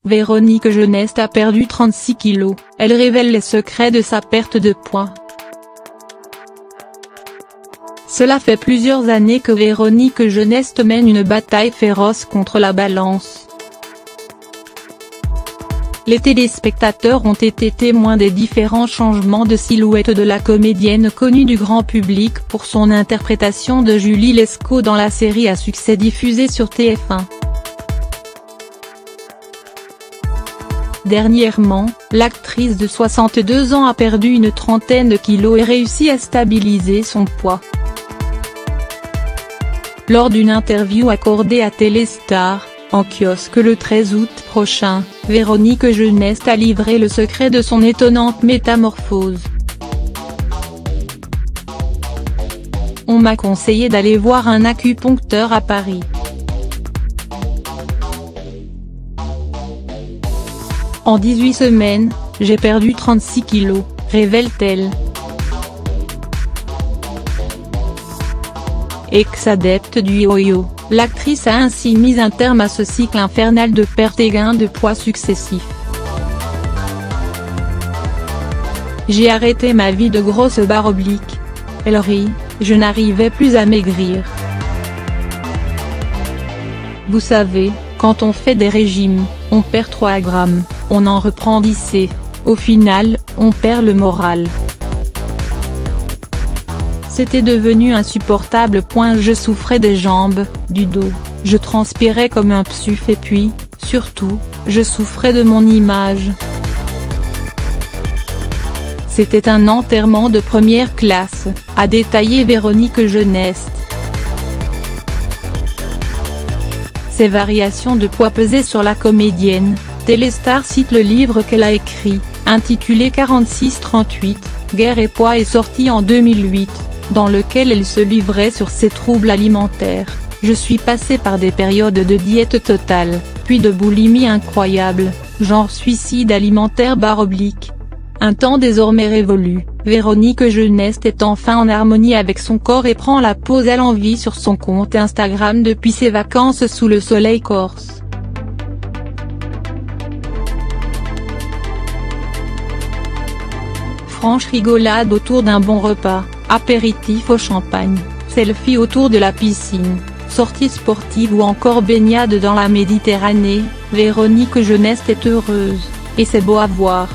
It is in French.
Véronique Jeunesse a perdu 36 kilos, elle révèle les secrets de sa perte de poids. Cela fait plusieurs années que Véronique Jeunesse mène une bataille féroce contre la balance. Les téléspectateurs ont été témoins des différents changements de silhouette de la comédienne connue du grand public pour son interprétation de Julie Lescaut dans la série à succès diffusée sur TF1. Dernièrement, l'actrice de 62 ans a perdu une trentaine de kilos et réussi à stabiliser son poids. Lors d'une interview accordée à Téléstar, en kiosque le 13 août prochain, Véronique Jeunesse a livré le secret de son étonnante métamorphose. On m'a conseillé d'aller voir un acupuncteur à Paris. En 18 semaines, j'ai perdu 36 kilos, révèle-t-elle. Ex-adepte du yo-yo, l'actrice a ainsi mis un terme à ce cycle infernal de pertes et gains de poids successifs. J'ai arrêté ma vie de grosse barre oblique. Elle rit, je n'arrivais plus à maigrir. Vous savez, quand on fait des régimes, on perd 3 grammes, on en reprend 10 et, au final, on perd le moral. C'était devenu insupportable. Je souffrais des jambes, du dos, je transpirais comme un psuf et puis, surtout, je souffrais de mon image. C'était un enterrement de première classe, a détaillé Véronique Jeunesse. Ces variations de poids pesaient sur la comédienne. Téléstar cite le livre qu'elle a écrit, intitulé 46-38, Guerre et poids est sorti en 2008, dans lequel elle se livrait sur ses troubles alimentaires. Je suis passée par des périodes de diète totale, puis de boulimie incroyable, genre suicide alimentaire /. Un temps désormais révolu, Véronique Jeunesse est enfin en harmonie avec son corps et prend la pose à l'envie sur son compte Instagram depuis ses vacances sous le soleil corse. Franche rigolade autour d'un bon repas, apéritif au champagne, selfie autour de la piscine, sortie sportive ou encore baignade dans la Méditerranée, Véronique Jeunesse est heureuse, et c'est beau à voir.